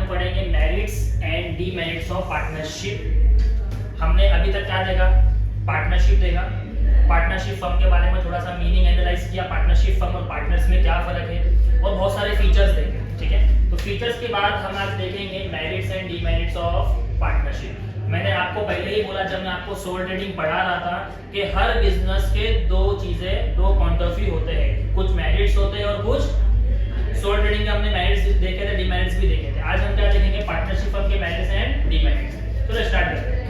हम पढ़ेंगे merits and demerits of partnership. हमने अभी तक क्या देखा, पार्टनरशिप देखा, पार्टनरशिप फर्म के बारे में थोड़ा सा मीनिंग एनालाइज किया, पार्टनरशिप फर्म और पार्टनर्स में क्या फर्क है, और बहुत सारे फीचर्स देखे। ठीक है, तो फीचर्स के बाद हम आज देखेंगे merits and demerits of partnership. मैंने आपको पहले ही बोला जब मैं आपको सोल ट्रेडिंग पढ़ा रहा था कि हर बिजनेस के दो पॉइंट ऑफ व्यू होते हैं, कुछ मेरिट्स होते हैं और कुछ सोल ट्रेडिंग में हमने मेरिट्स देखे थे, डीमेरिट्स भी देखे थे। आज हम क्या देखेंगे, पार्टनरशिप फर्म के मेरिट्स एंड डीमेरिट्स। तो स्टार्ट करते हैं।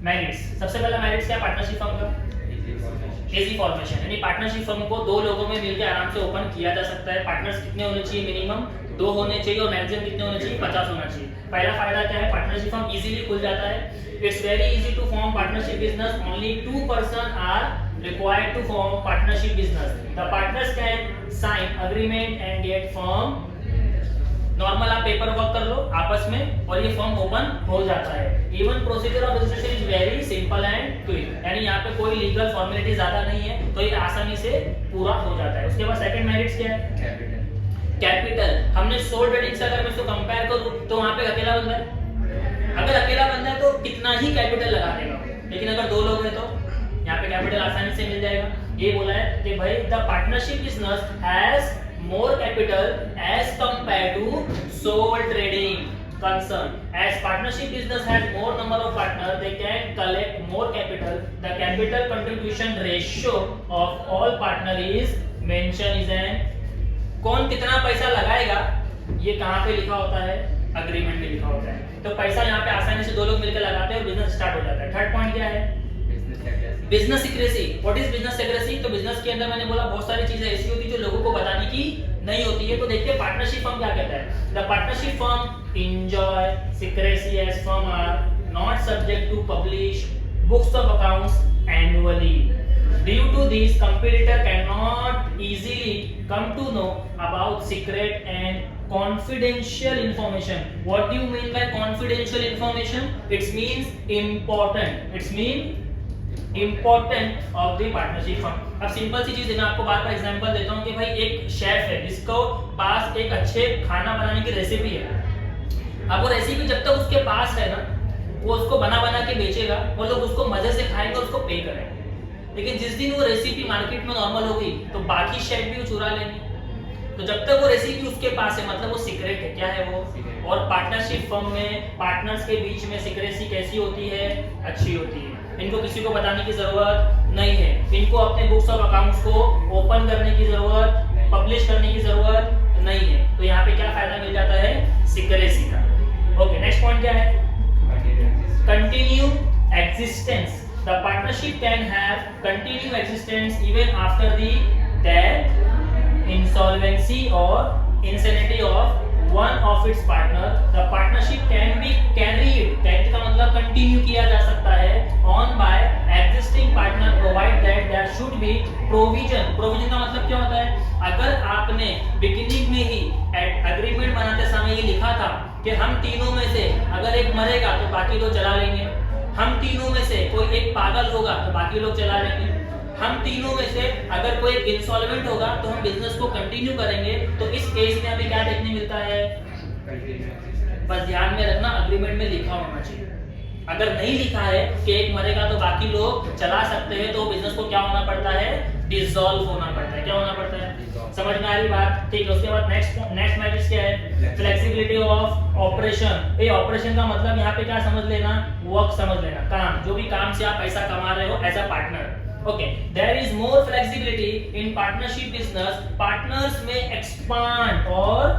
मेरिट्स, सबसे पहला मेरिट्स क्या है पार्टनरशिप फर्म का? इजी फॉर्मेशन, यानी पार्टनरशिप फर्म को दो लोगों में मिलकर आराम से ओपन किया जा सकता है। पार्टनर्स कितने होने चाहिए? मिनिमम 2 होने चाहिए और मैक्सिमम कितने होने चाहिए? 50 होना चाहिए। पहला फायदा क्या है, पार्टनरशिप फर्म इजीली खुल जाता है। It's very easy to form partnership business, only 2 person are required to form partnership business. The partners can sign agreement and get firm। Normal आप पेपर वर्क कर लो आपस में और ये फॉर्म ओपन हो जाता है। Even procedure of registration is very simple and quick, यानी यहाँ पे कोई लीगल फॉर्मेलिटी ज्यादा नहीं है, तो ये आसानी से पूरा हो जाता है। उसके बाद सेकंड मेरिट्स क्या है? कैपिटल। हमने सोल ट्रेडिंग से अगर मैं इसको कंपेयर करूं तो वहां पे अकेला बंदा है, अगर अकेला बंदा है तो कितना ही कैपिटल लगा देगा, लेकिन अगर 2 लोग हैं तो यहाँ पे कैपिटल आसानी से मिल जाएगा। ये बोला है कि भाई the partnership business has more capital as compared to sole trading concern. As partnership business has more number of partners, they can collect more capital. The capital contribution ratio of all partner is mentioned is an, कौन कितना पैसा लगाएगा ये कहाँ पे लिखा होता है? अग्रीमेंट में लिखा होता है। तो पैसा यहाँ पे आसानी से 2 लोग मिलकर लगाते हैं और बिजनेस स्टार्ट हो जाता है। थर्ड पॉइंट क्या है? Business secrecy. What is business secrecy? तो बिजनेस के अंदर मैंने बोला बहुत सारी चीजें ऐसी होती है जो लोगों को बताने की नहीं होती है। तो देखिए पार्टनरशिप फर्म क्या कहता है, the partnership firm enjoy secrecy as firm are not subject to publish books of accounts annually. Due to this competitor can not easily come to know about secret and confidential information. What do you mean by confidential information? It means important. It means important of the partnership firm. अब simple सी चीज है, मैं आपको बार-बार example देता हूं कि भाई एक शेफ है जिसको पास एक अच्छे खाना बनाने की रेसिपी है। अब वो रेसिपी जब तक उसके पास है ना, वो उसको बना के बेचेगा और लोग उसको मजे से खाएंगे और उसको पे करेंगे। लेकिन जिस दिन वो रेसिपी मार्केट में नॉर्मल हो गई तो बाकी शेफ भी वो चुरा लेंगे। तो जब तक वो रेसिपी उसके पास है मतलब वो सीक्रेट है। क्या है वो? और पार्टनरशिप फर्म में पार्टनर्स के बीच में सीक्रेसी कैसी होती है? अच्छी होती है। इनको किसी को बताने की जरूरत नहीं है, इनको अपने बुक्स ऑफ अकाउंट्स को ओपन करने की जरूरत, पब्लिश करने की जरूरत नहीं है। तो यहाँ पे क्या फायदा मिल जाता है? सीक्रेसी का। ओके, नेक्स्ट पॉइंट क्या है? Continue existence. The partnership can have continue existence even after the death, insolvency or insanity of one of its partner. The partnership can be carried, carried का मतलब कंटिन्यू किया जा सकता है, on by existing partner provide that there should be provision. provision का मतलब क्या होता है? अगर आपने बिगिनिंग में ही एग्रीमेंट बनाते समय ये लिखा था कि हम तीनों में से अगर एक मरेगा तो बाकी लोग चला लेंगे, हम तीनों में से कोई एक पागल होगा तो बाकी लोग चला लेंगे, हम तीनों में से अगर कोई इंसॉल्वेंट होगा तो हम बिजनेस को कंटिन्यू करेंगे। तो इस केस में हमें क्या देखने मिलता है? बस ध्यान में रखना अग्रीमेंट में लिखा होना चाहिए। अगर नहीं लिखा है कि एक मरेगा तो बाकी लोग चला सकते हैं तो बिजनेस को क्या होना पड़ता है? डिसॉल्व होना पड़ता है। क्या होना पड़ता है? समझ में आ रही बात? ठीक है। उसके बाद नेक्स्ट मैट्रिक्स क्या है? Flexibility of operation. ये ऑपरेशन का मतलब यहाँ पे क्या समझ लेना? वर्क समझ लेना, काम। जो भी काम से आप पैसा कमा रहे हो as a partner. Okay, there is more flexibility in partnership business. Partners may expand और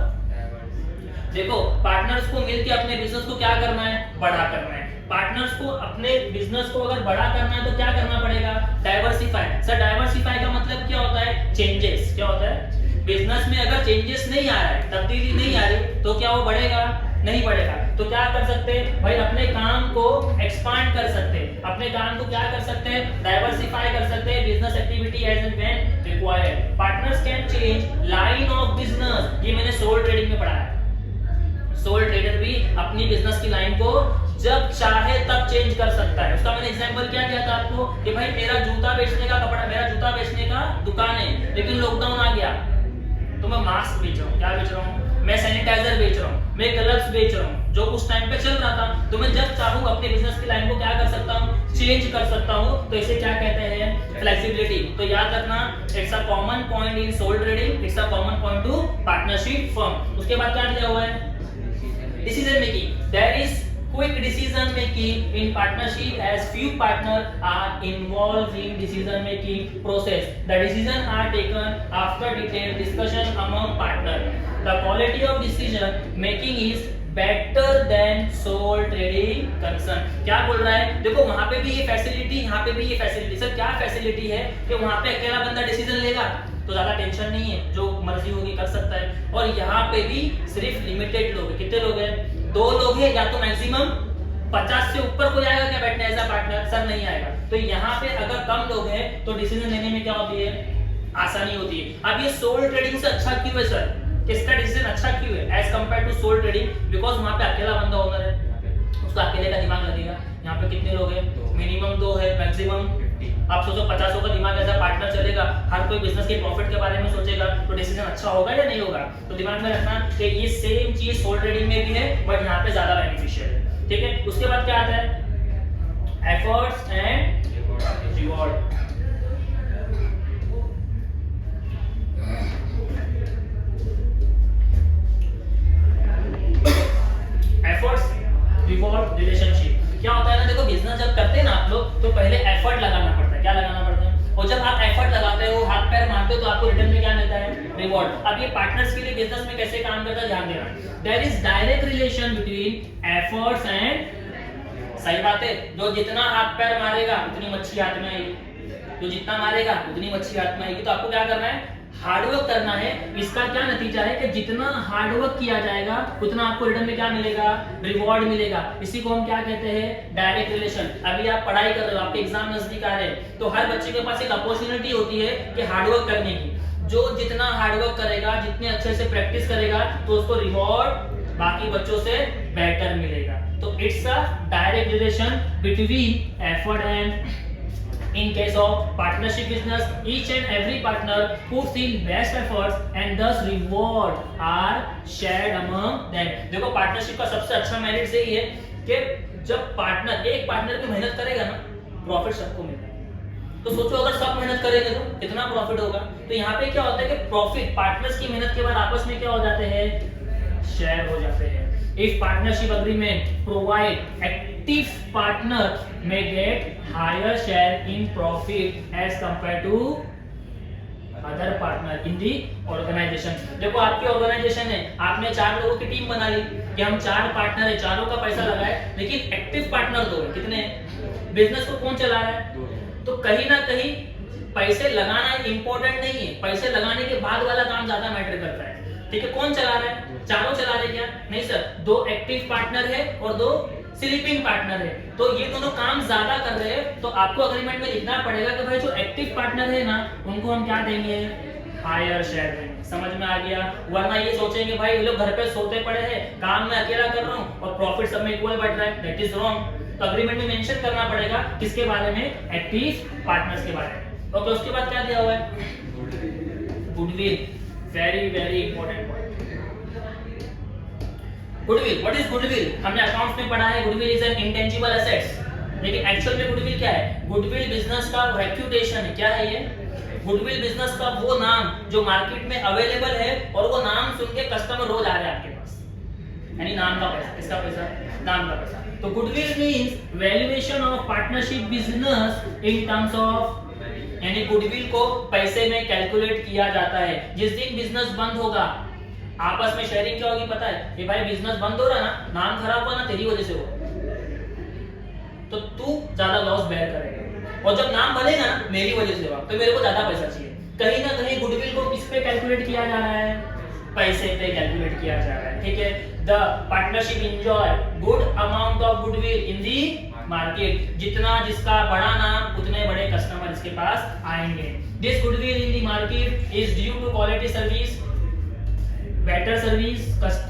देखो पार्टनर्स को मिलके अपने बिजनेस को क्या करना है? बड़ा करना है। पार्टनर्स को अपने बिजनेस को अगर बड़ा करना है तो क्या करना पड़ेगा? डाइवर्सिफाई। सर डाइवर्सिफाई का मतलब क्या होता है? चेंजेस। क्या होता है? बिजनेस में अगर चेंजेस नहीं आ रहा है, तब्दीली नहीं आ रही तो क्या वो बढ़ेगा? नहीं बढ़ेगा। तो क्या कर सकते हैं भाई? अपने काम को एक्सपांड कर सकते हैं, अपने काम को क्या कर सकते हैं? डाइवर्सिफाई कर सकते हैं, business activity as and when required. Partners can change line of business. अपनी बिजनेस की लाइन को जब चाहे तब चेंज कर सकता है। उसका मैंने एग्जांपल क्या दिया था आपको कि भाई मेरा जूता बेचने का कपड़ा, मेरा जूता बेचने का दुकान है, लेकिन लॉकडाउन आ गया तो मैं मास्क बेच रहा हूँ, क्या बेच रहा हूँ, मैं सैनिटाइजर बेच रहा हूँ, मैं ग्लव्स बेच रहा हूँ, जो उस टाइम पे चल रहा था। तो मैं जब चाहूँ अपने बिजनेस की लाइन को क्या कर सकता हूँ, चेंज कर सकता हूँ। तो इसे क्या कहते हैं, फ्लेक्सिबिलिटी। तो याद रखना, it's a common point in sole trading, it's a common point to partnership firm. उसके बाद क्या दिया हुआ है, decision making. There is quick decision making in partnership as few partners are involved in decision making process. The decisions are taken after detailed discussion among partners. The quality of decision making is better than sole trading concern. क्या बोल रहा है, देखो वहां पे भी ये facility, यहाँ पे भी ये फैसिलिटी। सर क्या फैसिलिटी है कि वहां पे अकेला बंदा डिसीजन लेगा तो ज्यादा टेंशन नहीं है, जो मर्जी होगी कर सकता है। और यहाँ पे भी सिर्फ लिमिटेड लोग हैं। कितने लोग हैं, 2 लोग हैं, या तो मैक्सिमम 50 से ऊपर कोई आएगा क्या बैठने एज अ पार्टनर, सर नहीं आएगा। तो यहाँ पे अगर कम लोग हैं तो डिसीजन लेने में क्या होती है, आसानी होती है। अब ये सोल ट्रेडिंग से अच्छा क्यों है सर, किसका डिसीजन अच्छा क्यों है as compare to sole trading, because वहां पे अकेला बंदा ओनर है, उसका अकेले का दिमाग लगेगा। यहाँ पे कितने लोग हैं, मिनिमम 2 है, मैक्सिमम आप सोचो 50 का दिमाग ऐसा पार्टनर चलेगा, हर कोई बिजनेस के प्रॉफिट के बारे में सोचेगा, तो डिसीजन अच्छा होगा या नहीं होगा। तो दिमाग में रखना कि ये सेम चीज सोल ट्रेडिंग में भी है, बट यहाँ पे ज्यादा बेनिफिशियल है। ठीक है, उसके बाद क्या आता है, efforts and reward. Efforts reward relationship क्या होता है ना, देखो बिजनेस जब करते हैं ना आप लोग, तो पहले एफर्ट लगाना पड़ता है। क्या लगाना पड़ता है, और जब आप एफर्ट लगाते हो, हाथ पैर मारते हो, तो आपको रिटर्न में क्या मिलता है, रिवॉर्ड। अब ये पार्टनर्स के लिए बिजनेस में कैसे काम करता है ध्यान देना। There is direct relation between efforts and, सही बात है, जो जितना हाथ पैर मारेगा उतनी मच्छी हाथ में आएगी, जो जितना मारेगा उतनी मच्छी हाथ में आएगी। तो आपको क्या करना है, हार्डवर्क करना है। इसका क्या नतीजा है कि जितना हार्डवर्क किया जाएगा उतना आपको रिटर्न में क्या मिलेगा, रिवॉर्ड मिलेगा। इसी को हम क्या कहते हैं, डायरेक्ट रिलेशन। अभी आप पढ़ाई कर रहे हो, आपके एग्जाम नजदीक आ रहे हैं, तो हर बच्चे के पास एक अपॉर्चुनिटी होती है कि हार्डवर्क करने की। जो जितना हार्डवर्क करेगा, जितने अच्छे से प्रैक्टिस करेगा, तो उसको रिवॉर्ड बाकी बच्चों से बेटर मिलेगा। तो it's a direct relation between effort and, in case of partnership business, each and every partner puts in best efforts and thus reward are shared among them. देखो पार्टनरशिप का सबसे अच्छा मेरिट यही है कि जब पार्टनर, एक पार्टनर की मेहनत करेगा ना, प्रॉफिट सबको मिलता है। तो सोचो अगर सब मेहनत करेंगे तो कितना प्रॉफिट होगा। तो यहाँ पे क्या होता है कि प्रॉफिट पार्टनर्स की मेहनत के बाद आपस में क्या हो जाते हैं, शेयर हो जाते हैं। If partnership agreement provide active partner may get higher share in profit as compared to other partner in the organization. देखो आपकी ऑर्गेनाइजेशन है, आपने 4 लोगों की टीम बना ली कि हम 4 पार्टनर है, चारों का पैसा लगाए, लेकिन एक्टिव पार्टनर 2 है। कितने हैं, बिजनेस को कौन चला रहा है, तो कहीं ना कहीं पैसे लगाना इंपॉर्टेंट नहीं है, पैसे लगाने के बाद वाला काम ज्यादा मैटर करता है। ठीक है, कौन चला रहा है, चारों चला रहे क्या, नहीं सर, 2 एक्टिव पार्टनर है और 2 स्लीपिंग पार्टनर है, तो ये दोनों काम ज्यादा कर रहे हैं। तो आपको अग्रीमेंट में लिखना पड़ेगा कि भाई जो एक्टिव पार्टनर है ना, उनको हम क्या देंगे, हायर शेयर देंगे। समझ में आ गया, वरना ये सोचेंगे भाई ये लोग घर पे सोते पड़े हैं, काम मैं अकेला कर रहा हूँ और प्रॉफिट सब में इक्वल बढ़ रहा है, दैट इज रॉन्ग। तो अग्रीमेंट में मेंशन करना पड़ेगा किसके बारे में, एक्टिव पार्टनर्स के बारे में। ओके, उसके बाद क्या दिया हुआ है, goodwill, very very important point. Goodwill, what is goodwill, हमने अकाउंट्स में पढ़ा है, goodwill is an intangible assets, लेकिन एक्चुअल में गुडविल क्या है, गुडविल बिजनेस का रेप्यूटेशन है। क्या है ये, गुडविल बिजनेस का वो नाम जो मार्केट में अवेलेबल है और वो नाम सुन के कस्टमर रोज आ रहे हैं आपके पास, यानी नाम का पैसा, किसका पैसा, नाम का पैसा। तो goodwill means valuation of partnership business in terms of, यानी गुडविल को पैसे में कैलकुलेट किया जाता है। जिस दिन बिजनेस बंद होगा, आपस में शेयरिंग क्या होगी पता है, ये भाई बिजनेस बंद हो रहा ना, नाम खराब हुआ ना, तेरी वजह से हो, तो तू ज्यादा लॉस बेयर करेगा, और जब नाम बनेगा ना, मेरी वजह से हुआ, तो मेरे को ज्यादा पैसा चाहिए। कहीं ना कहीं गुडविल को किस पे कैलकुलेट किया जा रहा है, पैसे पे कैलकुलेट किया जा रहा है। ठीक है, the partnership enjoy good amount of goodwill in the market, जितना जिसका बड़ा नाम उतने बड़े कस्टमर इसके पास आएंगे। This goodwill in the market is due to quality service, better service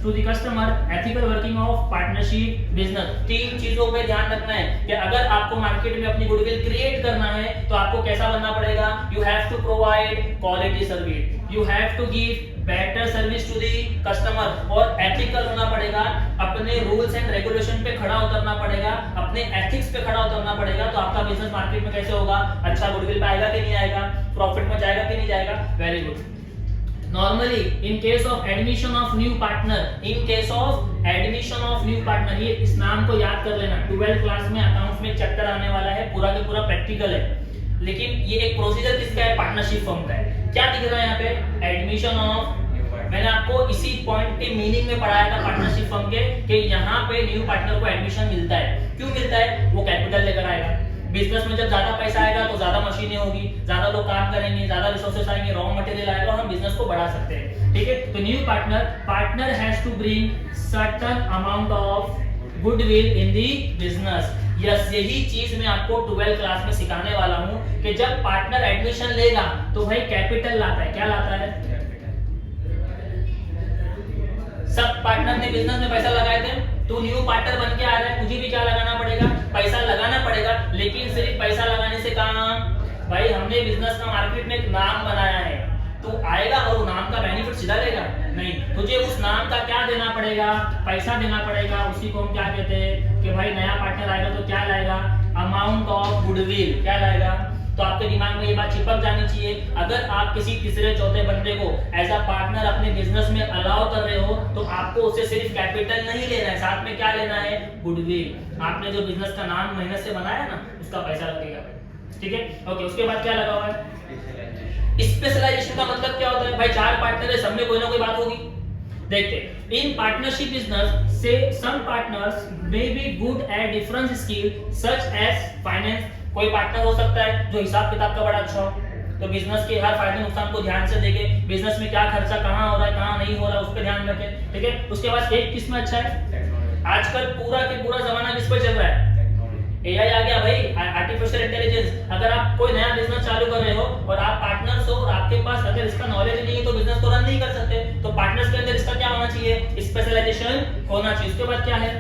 to the customer, ethical working of partnership business. तीन चीजों पे ध्यान रखना है कि अगर आपको मार्केट में अपनी गुडविल क्रिएट करना है तो आपको कैसा बनना पड़ेगा। You have to provide quality service, you have to give better service to the customer, और एथिकल होना पड़ेगा, अपने रूल्स एंड रेगुलेशन पे खड़ा उतरना पड़ेगा, अपने एथिक्स पे खड़ा उतरना पड़ेगा। तो आपका बिजनेस मार्केट में कैसे होगा, अच्छा गुडविल पे आएगा कि नहीं आएगा, प्रॉफिट में जाएगा कि नहीं जाएगा। Very good. Normally, in case of admission of new partner, in case of admission of new partner, ये इस नाम को याद कर लेना। 12th क्लास में अकाउंट्स में चैप्टर आने वाला है, पूरा के पूरा प्रैक्टिकल है, लेकिन ये एक प्रोसीजर किसका है, पार्टनरशिप फर्म का है। क्या दिख रहा है यहाँ पे, एडमिशन ऑफ, मैंने आपको इसी पॉइंट के मीनिंग में पढ़ाया था पार्टनरशिप फर्म के कि यहाँ पे न्यू पार्टनर को एडमिशन मिलता है। क्यों मिलता है, वो कैपिटल लेकर आएगा। बिजनेस में जब ज्यादा पैसा आएगा तो ज्यादा मशीनें होगी, ज्यादा लोग काम करेंगे, ज्यादा रिसोर्सेस आएंगे, रॉ मटेरियल आएगा और हम बिजनेस को बढ़ा सकते हैं। ठीक है, तो new partner has to bring certain amount of goodwill in the business. Yes, यही चीज मैं आपको 12th क्लास में सिखाने वाला हूं कि जब पार्टनर एडमिशन लेगा तो भाई कैपिटल लाता है। क्या लाता है, सब पार्टनर ने बिजनेस में पैसा लगाए थे, तू न्यू पार्टनर बन के आ रहा है, तुझे भी क्या लगाना पड़ेगा, पैसा लगाना पड़ेगा। लेकिन सिर्फ पैसा लगाने से काम, भाई हमने बिजनेस का मार्केट में एक नाम बनाया है, तू आएगा और उस नाम का बेनिफिट सीधा लेगा नहीं, तुझे उस नाम का क्या देना पड़ेगा, पैसा देना पड़ेगा। उसी को हम क्या कहते हैं कि भाई नया पार्टनर आएगा तो क्या लाएगा, अमाउंट ऑफ गुडविल, क्या लाएगा। तो आपके दिमाग में ये बात चिपक जानी चाहिए। अगर आप किसी तीसरे चौथे बंदे को एज अ पार्टनर अपने बिजनेस में अलाउ कर रहे हो तो आपको उससे सिर्फ कैपिटल नहीं लेना है, साथ में क्या लेना है, गुडविल। आपने जो बिजनेस का नाम मेहनत से बनाया ना, उसका पैसा लगेगा। ठीक है, ओके। उसके बाद क्या लगा हुआ है, स्पेशलाइजेशन का मतलब क्या होता है। भाई चार पार्टनर है, सब में कोई ना कोई बात होगी। देखते इन पार्टनरशिप बिजनेस से some partners may be good at different skill such as finance. कोई पार्टनर हो सकता है जो हिसाब किताब का बड़ा अच्छा हो, तो बिजनेस के हर फायदे नुकसान को ध्यान से देखे, बिजनेस में क्या खर्चा कहाँ हो रहा है कहाँ नहीं हो रहा है उस पर ध्यान रखे। ठीक है, उसके बाद एक किस्म अच्छा है, आजकल पूरा के पूरा जमाना किस पर चल रहा है, एआई आ गया भाई, आर्टिफिशियल इंटेलिजेंस। अगर आप कोई नया बिजनेस चालू कर रहे हो और आप पार्टनर्स हो और आपके पास अगर इसका नॉलेज नहीं है तो बिजनेस को रन नहीं कर सकते। तो पार्टनर्स के अंदर इसका क्या होना चाहिए, स्पेशलाइजेशन होना चाहिए। उसके बाद क्या है,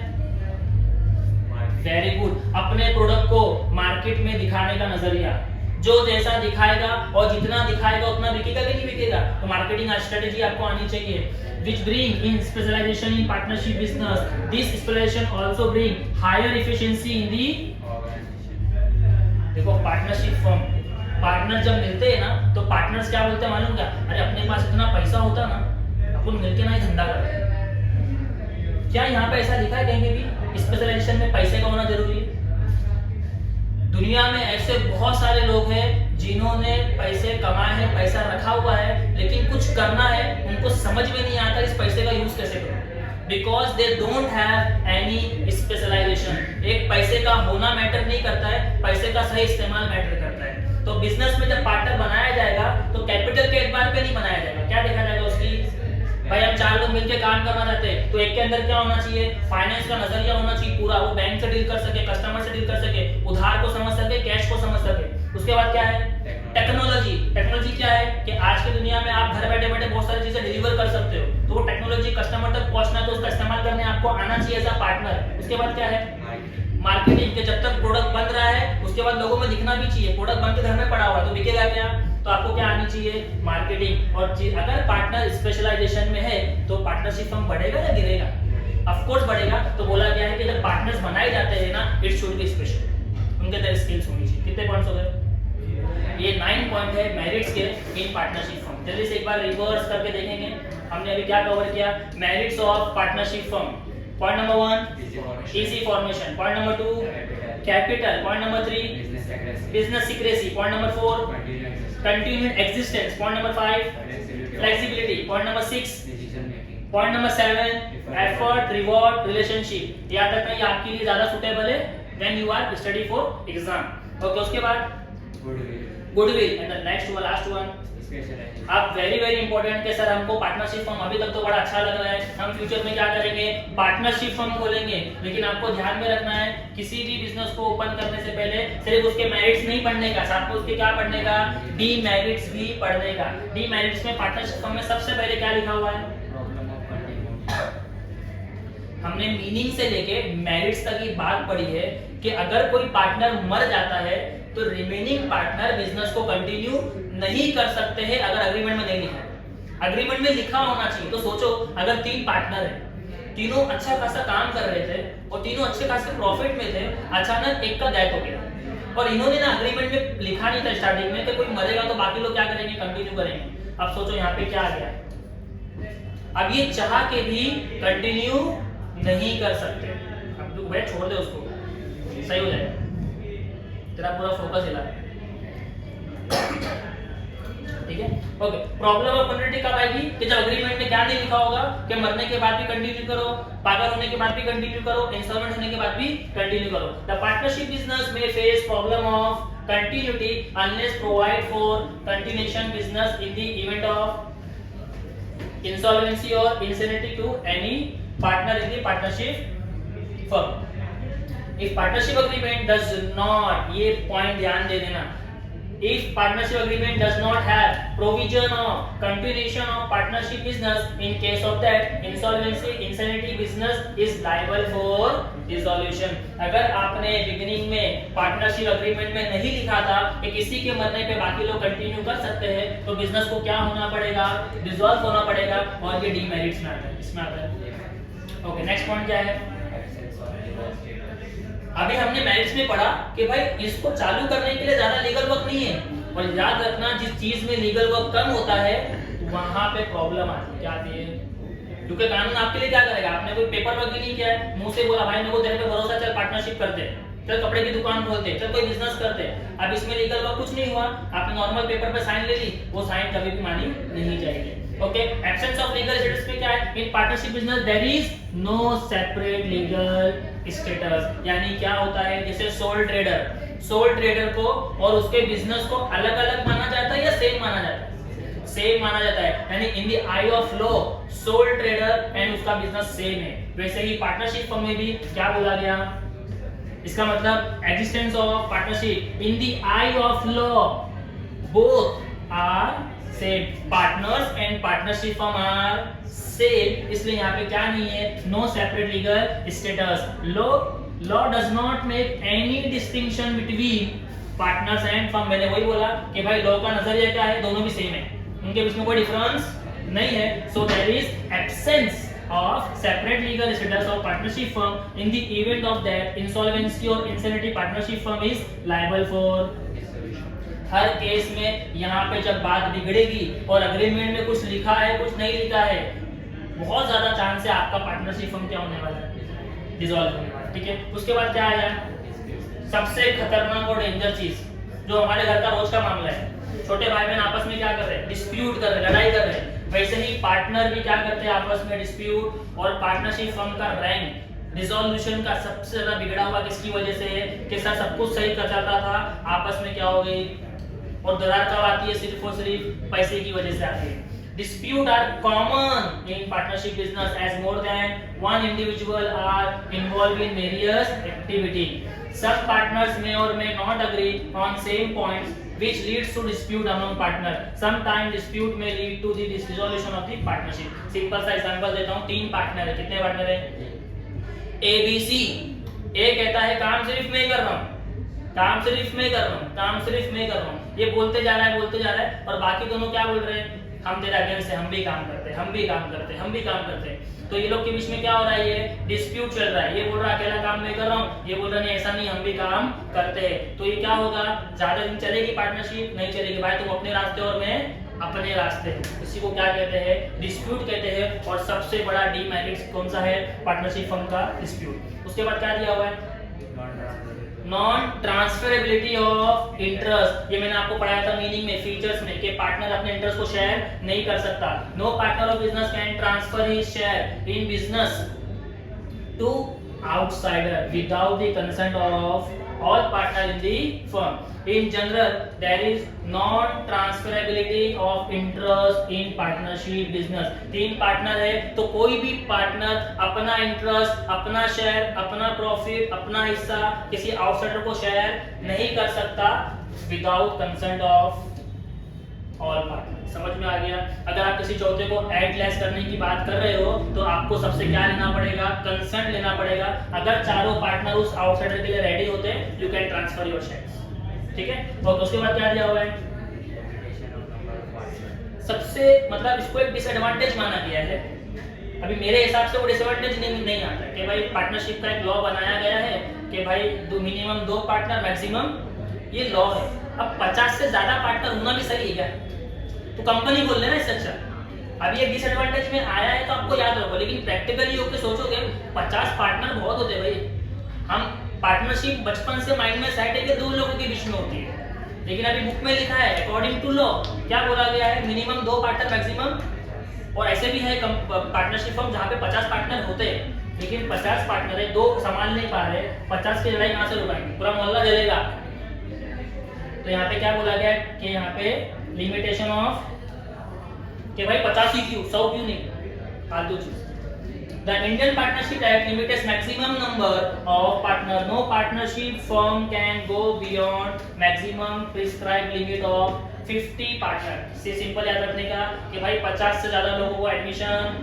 वेरी गुड, अपने प्रोडक्ट को मार्केट में दिखाने का नजरिया। जो जैसा दिखाएगा और जितना दिखाएगा उतना बिकेगा कि नहीं बिकेगा। तो मार्केटिंग स्ट्रेटेजी आपको आनी चाहिए। which bring in specialization in partnership business. This specialization also bring higher efficiency in the देखो पार्टनरशिप फर्म, पार्टनर जब मिलते हैं ना तो पार्टनर्स क्या बोलते हैं मालूम क्या, अरे अपने पास इतना पैसा होता ना अपन मिलके ना ही धंधा करते। क्या यहाँ पे ऐसा लिखा है कहीं भी स्पेशलाइजेशन में पैसे का होना जरूरी है? दुनिया में ऐसे बहुत सारे लोग हैं जिन्होंने पैसे कमाए हैं, पैसा रखा हुआ है, लेकिन कुछ करना है उनको समझ में नहीं आता इस पैसे का यूज कैसे करें, because they don't have any specialization. एक पैसे का होना मैटर नहीं करता है, पैसे का सही इस्तेमाल मैटर करता है। तो बिजनेस में जब पार्टनर बनाया जाएगा तो कैपिटल के एतबार पे नहीं बनाया जाएगा। क्या देखा जाएगा उसकी, भाई हम चार लोग मिलकर काम करना चाहते हैं तो एक के अंदर क्या होना चाहिए, फाइनेंस का नजरिया होना चाहिए पूरा, वो बैंक से डील कर सके, कस्टमर से डील कर सके, उधार को समझ सके, कैश को समझ सके। उसके बाद क्या है, टेक्नोलॉजी। टेक्नोलॉजी क्या है कि आज की दुनिया में आप घर बैठे बैठे बहुत सारी चीजें डिलीवर कर सकते हो, तो वो टेक्नोलॉजी कस्टमर तक पहुंचना है तो उसका इस्तेमाल करने आपको आना चाहिए एज अ पार्टनर। उसके बाद क्या है, मार्केटिंग के जब तक प्रोडक्ट बन रहा है उसके बाद लोगों में दिखना भी चाहिए। प्रोडक्ट बन के घर में पड़ा हुआ है तो बिकेगा क्या, तो आपको क्या आनी चाहिए, मार्केटिंग। और अगर पार्टनर स्पेशलाइजेशन में है तो पार्टनरशिप फर्म बढ़ेगा या गिरेगा, ऑफ कोर्स बढ़ेगा। तो बोला गया है कि जब पार्टनर्स बनाए जाते हैं ना, इट शुड बी स्पेशल, उनके अंदर स्किल्स होनी चाहिए। कितने पॉइंट्स हो गए, ये 9 पॉइंट है मेरिट्स के इन पार्टनरशिप फर्म। जल्दी से एक बार रिवर्स करके देखेंगे हमने अभी क्या कवर किया, merits of partnership firm. Point number 1 easy formation, point number 2 capital, point number 3 business secrecy, point number 4 continued existence, point number 5 flexibility, point number 6 point number 7 effort reward relationship. याद रखना ये आपके लिए ज्यादा सुटेबल है when you are study for exam. Okay, उसके बाद goodwill and the next one, last one अब वेरी वेरी इंपॉर्टेंट के सर हमको पार्टनरशिप फर्म अभी तक तो बड़ा अच्छा लग रहा है, हम फ्यूचर में क्या करेंगे, पार्टनरशिप फर्म खोलेंगे। लेकिन आपको ध्यान में रखना है किसी भी बिजनेस को ओपन करने से पहले सिर्फ उसके मेरिट्स नहीं पढ़ने का, साथ में उसके क्या पढ़ने का, डी मेरिट्स भी पढ़ने का। डी मेरिट्स में पार्टनरशिप फर्म में सबसे पहले क्या लिखा हुआ है, हमने मीनिंग से लेके मेरिट्स तक की बात पढ़ी है कि अगर कोई पार्टनर मर जाता है तो रिमेनिंग पार्टनर बिजनेस को कंटिन्यू नहीं कर सकते हैं अगर अग्रीमेंट में नहीं लिखा है। अग्रीमेंट में लिखा होना चाहिए। तो सोचो अगर 3 पार्टनर है, तीनों अच्छा खासा काम कर रहे थे और तीनों अच्छे खासे प्रॉफिट में थे, अचानक एक का डेथ हो गया और इन्होंने ना अग्रीमेंट में लिखा नहीं था स्टार्टिंग में कि कोई मरेगा तो बाकी लोग क्या करेंगे, कंटिन्यू करेंगे। अब सोचो यहाँ पे क्या आ गया, अब ये चाह के भी कंटिन्यू नहीं कर सकते। अब तू भाई छोड़ दे उसको, सही हो जाएगा, तेरा पूरा फोकस हिला है, ठीक है। ओके, प्रॉब्लम ऑफ कंटिन्यूटी कब आएगी कि जब अग्रीमेंट में क्या नहीं लिखा होगा कि मरने के बाद भी कंटिन्यू करो, पागल होने के बाद भी कंटिन्यू करो, इंसॉल्वेंट होने के बाद भी कंटिन्यू करो। द पार्टनरशिप बिजनेस में face problem of continuity unless provide for continuation business in the event of insolvency or insanity to any partner in the partnership firm. If partnership agreement does not, ये point ध्यान दे देना, if partnership agreement does not have provision of continuation of partnership business, in case of that insolvency insanity business is liable for dissolution. अगर आपने beginning में partnership agreement में नहीं लिखा था कि किसी के मरने पे बाकी लोग कंटिन्यू कर सकते हैं तो बिजनेस को क्या होना पड़ेगा, डिसॉल्व होना पड़ेगा और ये डीमेरिट्स में आता है, इसमें आता है। ओके, नेक्स्ट पॉइंट क्या है, अभी हमने मैरिज में पढ़ा कि भाई इसको चालू करने के लिए ज्यादा लीगल वर्क नहीं है, और याद रखना जिस चीज में लीगल वर्क कम होता है वहां पे प्रॉब्लम आती है। क्या आती है, क्योंकि कानून आपके लिए क्या करेगा, आपने कोई पेपर वर्क भी नहीं किया है, मुंह से बोला भाई मेरे को तेरे पे भरोसा, चल पार्टनरशिप करते हैं, चल कपड़े की दुकान खोलते, चल कोई बिजनेस करते। अब इसमें लीगल वर्क कुछ नहीं हुआ, आपने नॉर्मल पेपर पे साइन ले ली, वो साइन कभी भी मानी नहीं जाएगी। Okay, absence of legal status में क्या है, in partnership business there is no separate legal status. यानी क्या होता है, जैसे सोल ट्रेडर को और उसके बिजनेस को अलग अलग माना जाता है या सेम माना जाता है, सेम माना जाता है। यानी इन the eye of law soul trader and उसका बिजनेस सेम है। वैसे ही पार्टनरशिप फर्म में भी क्या बोला गया, इसका मतलब existence of partnership in the eye of law both are same, partners and partnership firm are same, इसलिए यहाँ पे क्या नहीं है, no separate legal status. Law does not make any distinction between partners and firm. मैंने वही बोला कि भाई लॉ का नजरिया क्या है, दोनों भी सेम है, उनके बीच में कोई डिफरेंस नहीं है। So there is absence of separate legal status of partnership firm in the event of that insolvency or insanity partnership firm is liable for। Her case में यहाँ पे जब बात बिगड़ेगी और अग्रीमेंट में कुछ लिखा है कुछ नहीं लिखा है, बहुत ज्यादा चांस है आपका पार्टनरशिप फर्म क्या होने वाला है, डिसॉल्व होने वाला है, ठीक है। उसके बाद क्या आया, सबसे खतरनाक और डेंजर चीज जो हमारे घर का रोज का मामला है, छोटे भाई बहन आपस में क्या कर रहे हैं, डिस्प्यूट कर रहे हैं, लड़ाई कर रहे हैं। वैसे ही पार्टनर भी क्या करते हैं, आपस में डिस्प्यूट, और पार्टनरशिप फर्म का रैंक डिसॉल्यूशन का सबसे ज्यादा बिगड़ा हुआ किसकी वजह से है कि सर सब कुछ सही चल रहा था, आपस में क्या हो गई, और दरार कब आती है, सिर्फ और सिर्फ पैसे की वजह से आती है। Dispute are common in partnership business as more than one individual are involved in various activity. Some partners may or may not agree on same points, which leads to dispute among partners. Sometimes dispute may lead to the dissolution of the partnership. Simple सा example देता हूँ, 3 partner है, कितने partner है, ABC। A कहता है काम सिर्फ मैं कर रहा हूँ, काम सिर्फ मैं कर रहा हूँ, काम सिर्फ मैं कर रहा हूँ, ये बोलते जा रहा है, और बाकी दोनों क्या बोल रहे हैं, हम तेरे अगेंस्ट से हम भी काम करते हैं, हम भी काम करते हैं, हम भी काम करते हैं। तो ये लोग के बीच में क्या हो रहा है, ये डिस्प्यूट चल रहा है, ये बोल रहा है अकेला काम मैं कर रहा हूँ, ये बोल रहा नहीं ऐसा नहीं हम भी काम करते हैं। तो ये क्या होगा, ज्यादा दिन चलेगी पार्टनरशिप, नहीं चलेगी भाई, तुम अपने रास्ते और मैं अपने रास्ते। इसी को क्या कहते हैं, डिस्प्यूट कहते हैं। और सबसे बड़ा डीमेरिट कौन सा है, पार्टनरशिप फर्म का डिस्प्यूट। उसके बाद क्या दिया हुआ है, नॉन ट्रांसफरेबिलिटी ऑफ इंटरेस्ट। ये मैंने आपको पढ़ाया था मीनिंग में, फीचर्स में, कि पार्टनर अपने इंटरेस्ट को शेयर नहीं कर सकता। No partner of business can transfer his share in business to outsider without the consent of all partner in the firm. In general, there is non-transferability of interest in partnership business. 3 partner है तो कोई भी partner अपना interest, अपना share, अपना profit, अपना हिस्सा किसी आउटसाइडर को शेयर नहीं कर सकता without consent of all partner. समझ में आ गया। अगर आप किसी चौथे को एड लेस करने की बात कर रहे हो तो आपको सबसे क्या लेना पड़ेगा, कंसेंट लेना पड़ेगा। अगर चारों पार्टनर उस आउटसाइडर के लिए रेडी होते हैं, you can transfer your shares, ठीक है। और उसके बाद क्या दिया हुआ है, सबसे मतलब इसको एक डिसएडवांटेज माना गया है। अभी मेरे हिसाब से वो डिसएडवांटेज नहीं आता कि भाई पार्टनरशिप का एक लॉ बनाया गया है कि भाई मिनिमम 2 पार्टनर मैक्सिमम, ये लॉ है। अब 50 से ज्यादा पार्टनर होना भी सही है क्या, तो कंपनी बोल लेना इससे अच्छा। अभी एक डिसएडवांटेज में आया है तो आपको याद रखो, लेकिन प्रैक्टिकली होकर सोचोगे 50 पार्टनर बहुत होते भाई। हम पार्टनरशिप बचपन से माइंड में सेट है कि 2 लोगों के बीच में होती है, लेकिन अभी बुक में लिखा है अकॉर्डिंग टू लॉ क्या बोला गया है, मिनिमम 2 पार्टनर मैक्सिमम। और ऐसे भी है पार्टनरशिप फर्म जहाँ पे 50 पार्टनर होते हैं, लेकिन 50 पार्टनर है, 2 संभाल नहीं पा रहे, 50 की लड़ाई कहाँ से रुकाएंगे, पूरा मोहल्ला जलेगा। तो यहाँ पे क्या बोला गया है कि यहाँ पे लिमिटेशन ऑफ कि भाई 50 ही क्यों, 100 क्यों नहीं, फालतू चीज। The Indian Partnership Act limits maximum number of partner. No partnership firm can go beyond maximum prescribed limit of 50 partner. से सिंपल याद रखने का कि भाई 50 से ज्यादा लोगों को एडमिशन,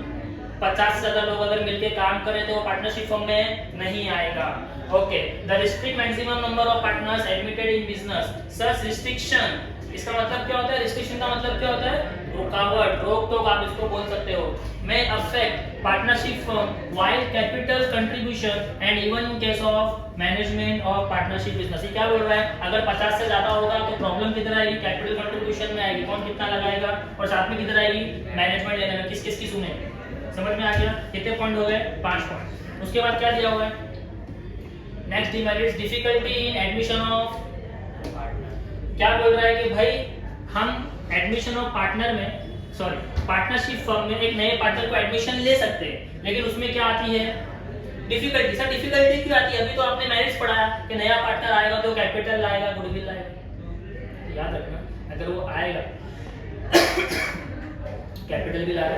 50 से ज्यादा लोग अगर मिलके काम करें तो वो पार्टनरशिप फर्म में नहीं आएगा। Okay, the restrict maximum number of partners admitted in business. Such restriction, इसका मतलब क्या होता है, रिस्ट्रिक्शन का मतलब क्या होता है, रुकावट, रोक टोक आप इसको बोल सकते हो। may affect partnership firm while capital contribution and even in case of management of partnership business। ये क्या बोल रहा है, अगर 50 से ज्यादा होगा तो प्रॉब्लम किधर आएगी, कैपिटल कंट्रीब्यूशन में आएगी, कौन कितना लगाएगा, और साथ में किधर आएगी, मैनेजमेंट लेने में किस किस की सुने। समझ में आ गया, कितने पॉइंट हो गए, 5 पॉइंट। उसके बाद क्या दिया हुआ है, next demerits, difficulty in admission of. क्या बोल रहा है कि भाई हम एडमिशन ऑफ पार्टनर में, सॉरी पार्टनरशिप फर्म में एक नए पार्टनर को एडमिशन ले सकते हैं, लेकिन उसमें क्या आती है, डिफिकल्टी। सर डिफिकल्टी क्यों आती है, अभी तो आपने मेरिट्स पढ़ा कि नया पार्टनर आएगा तो कैपिटल लाएगा, गुडविल लाएगा। याद रखना, अगर वो आएगा कैपिटल भी लाएगा,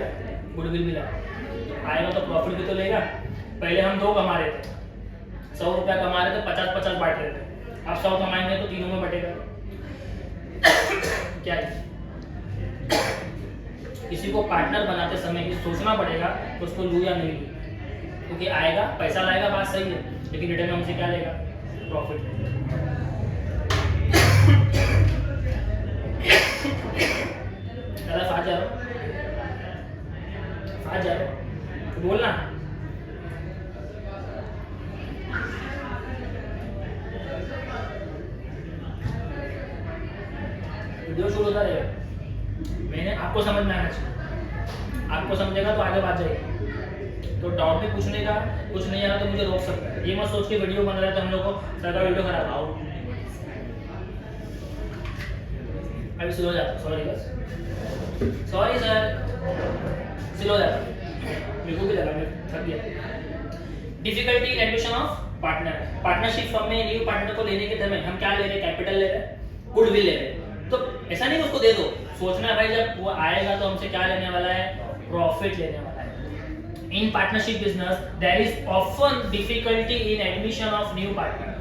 गुडविल भी लाएगा, आएगा तो प्रॉफिट भी तो लेगा। पहले हम 2 कमा रहे थे, 100 रुपया कमा रहे थे, 50-50 बांट रहे थे, अब 100 कमाएंगे तो तीनों में बटेगा। क्या है? किसी को पार्टनर बनाते समय ये सोचना पड़ेगा कि उसको लूं या नहीं लूं, क्योंकि आएगा पैसा लाएगा, बात सही है, लेकिन रिटर्न में हमसे क्या लेगा, प्रॉफिट। दादा फाज जा रहा बोलना। वीडियो शुरू होता रहेगा, मैंने आपको समझ में आना चाहिए, आपको समझेगा तो आगे बात जाएगी। तो डाउट भी पूछने का, कुछ नहीं आना तो मुझे रोक सकता है, ये मत सोच के वीडियो बन रहा है तो हम लोग को सर का वीडियो खराब आओ। अभी स्लो जाता, सॉरी बस, सॉरी सर, स्लो जाता, मेरे को भी लगा, मैं थक गया। Difficulty in admission of partner. Partnership firm में न्यू पार्टनर को लेने के समय हम क्या ले रहे हैं, कैपिटल ले रहे हैं, गुडविल ले रहे हैं। तो ऐसा नहीं उसको दे दो, सोचना है भाई जब वो आएगा तो हमसे क्या लेने वाला है, प्रॉफिट लेने वाला है। In partnership business there is often difficulty in admission of new partner.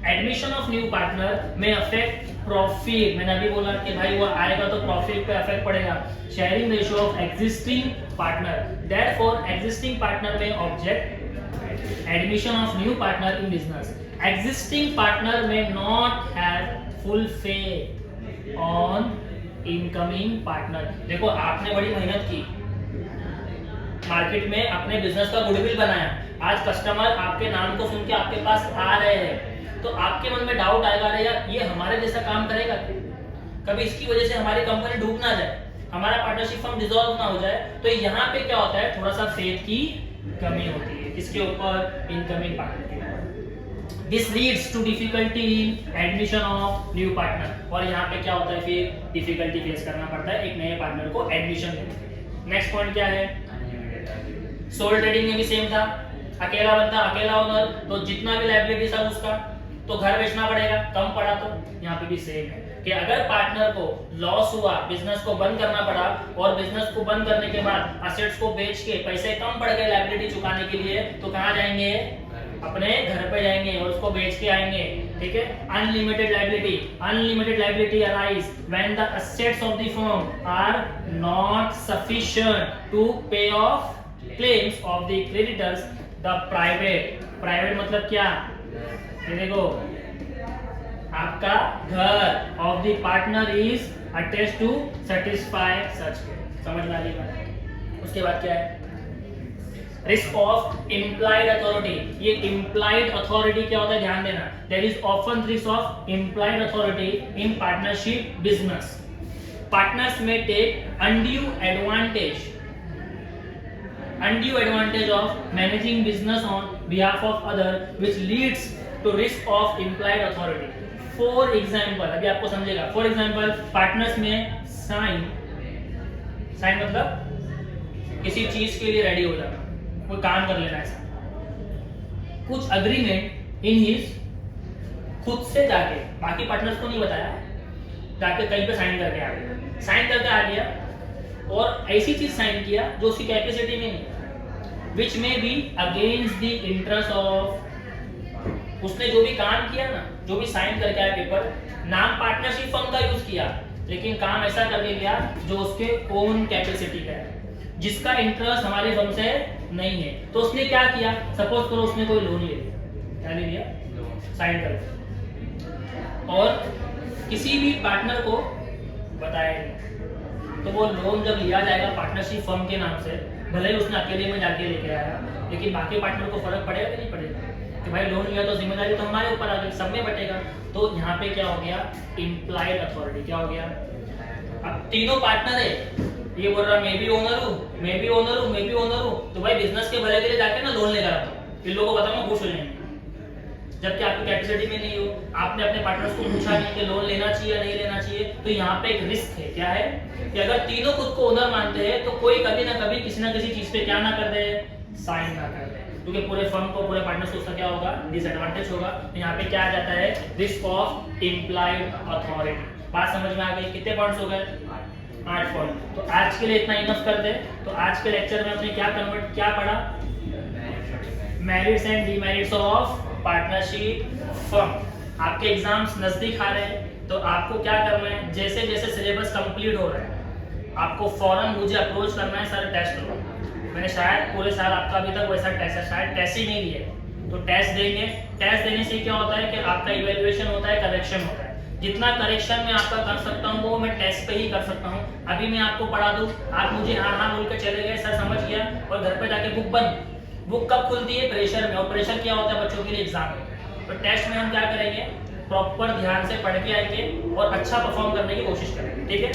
Admission of new partner में अफेक्ट प्रॉफिट। मैंने अभी बोला कि भाई वो आएगा तो प्रॉफिट पे अफेक्ट पड़ेगा। Sharing ratio of existing partner, therefore existing partner may object admission of new partner in business. Existing partner may not have full faith on incoming partner. देखो आपने बड़ी मेहनत की, मार्केट में अपने बिजनेस का गुडविल बनाया, आज कस्टमर आपके नाम को सुन के आपके पास आ रहे हैं, तो आपके मन में डाउट आएगा, अरे यार ये हमारे जैसा काम करेगा, कभी इसकी वजह से हमारी कंपनी डूब ना जाए, हमारा पार्टनरशिप फर्म डिसॉल्व ना हो जाए। तो यहाँ पे क्या होता है, थोड़ा सा फेथ की कमी होती है, किसके ऊपर, इनकमिंग पार्टनर के ऊपर। This leads to difficulty in admission of new partner। और यहाँ पे क्या होता है, फिर डिफिकल्टी फेस करना पड़ता है एक नए पार्टनर को एडमिशन देने। नेक्स्ट पॉइंट क्या है, सोल ट्रेडिंग में भी सेम था, अकेला बंदा, अकेला ओनर, तो जितना भी लायबिलिटी था उसका, तो घर बेचना पड़ेगा, कम पड़ा तो यहाँ पे भी सेम है कि अगर पार्टनर को लॉस हुआ, बिजनेस को बंद करना पड़ा, और बिजनेस को बंद करने के बाद असेट्स को बेच के पैसे कम पड़ गए लायबिलिटी चुकाने के लिए, तो कहाँ जाएंगे, अपने घर पे जाएंगे और उसको बेच के आएंगे। ठीक है। Unlimited liability arise when the assets of the firm are not sufficient to pay off claims of the creditors. The private मतलब क्या, ये देखो आपका घर of the partner is attached to satisfy such. समझ में आ गई बात। उसके बाद क्या है, रिस्क ऑफ इम्प्लाइड अथॉरिटी। ये इम्प्लाइड अथॉरिटी क्या होता है, ध्यान देना। There is often risk of implied authority in partnership business. Partners may take undue advantage of managing business on behalf of other which leads to risk of implied authority. For example, अभी आपको समझेगा। For example, partners may sign मतलब किसी चीज के लिए ready हो जाना, कोई काम कर लेना ऐसा। कुछ अग्रीमेंट इन हिज, खुद से जाके, बाकी पार्टनर्स को नहीं बताया, जाके कहीं पे साइन करके आ गया। साइन करके आ गया और ऐसी चीज साइन किया जो उसकी कैपेसिटी में नहीं, विच में be against the interest of. उसने जो भी काम किया ना, जो भी साइन करके आया पेपर, नाम पार्टनरशिप फर्म का यूज किया, लेकिन काम ऐसा करके गया जो उसके ओन कैपेसिटी का है, जिसका इंटरेस्ट हमारे फर्म से नहीं है। तो उसने क्या किया, सपोज करो उसने कोई लोन ले लिया, क्या ले लिया, साइन कर, और किसी भी पार्टनर को बताया नहीं। तो वो लोन जब लिया जाएगा पार्टनरशिप फर्म के नाम से, भले ही उसने अकेले में जाके लेके आया, लेकिन बाकी पार्टनर को फर्क पड़ेगा कि नहीं पड़ेगा कि भाई लोन लिया तो जिम्मेदारी तो हमारे ऊपर आ गई, सब में बटेगा। तो यहाँ पे क्या हो गया, इम्प्लाइड अथॉरिटी। क्या हो गया, अब तीनों पार्टनर है, ये बोल रहा मैं भी ओनर हूँ, मैं भी ओनर हूँ, मैं भी ओनर हूँ, तो भाई बिजनेस के भले के लिए जाके ना लोन लेकर आता हूँ, इन लोगों को बताऊंगा खुश हो जाएंगे। जबकि आपकी कैपेसिटी में नहीं हो, आपने अपने पार्टनर्स को पूछा नहीं कि लोन लेना चाहिए या नहीं लेना चाहिए। तो यहाँ पे एक रिस्क है, क्या है कि अगर तीनों खुद को ओनर मानते हैं तो कोई कभी ना कभी किसी ना किसी चीज पे क्या ना कर दे, साइन ना कर दे, क्योंकि पूरे फर्म को, पूरे पार्टनर्स को उसका क्या होगा, डिसएडवांटेज होगा। तो यहाँ पे क्या आ जाता है, रिस्क ऑफ इम्प्लाइड अथॉरिटी। बात समझ में आ गई, कितने पॉइंट्स हो गए, 8 पॉइंट। तो आज के लिए इतना इनफ कर दे। तो आज के लेक्चर में हमने क्या पढ़ा, merits and demerits of partnership firm. आपके एग्जाम्स नजदीक आ रहे हैं, तो आपको क्या करना है, जैसे जैसे सिलेबस कंप्लीट हो रहा है आपको फौरन मुझे अप्रोच करना है, सर टेस्ट लो। मैंने शायद पूरे साल आपका अभी तक वैसा टेस्ट है, शायद टेस्ट ही नहीं लिया, तो टेस्ट देंगे। टेस्ट देने से क्या होता है कि आपका इवैल्यूएशन होता है, करेक्शन होता है। जितना करेक्शन मैं आपका कर सकता हूँ वो मैं टेस्ट पे ही कर सकता हूँ। अभी मैं आपको पढ़ा दूँ, आप मुझे हाँ हाँ बोल के चले गए, सर समझ गया, और घर पे जाके बुक बंद। बुक कब खुलती है, प्रेशर में, और प्रेशर क्या होता है, बच्चों के लिए एग्जाम होता है। तो टेस्ट में हम क्या करेंगे, प्रॉपर ध्यान से पढ़ के आएंगे और अच्छा परफॉर्म करने की कोशिश करेंगे, ठीक है।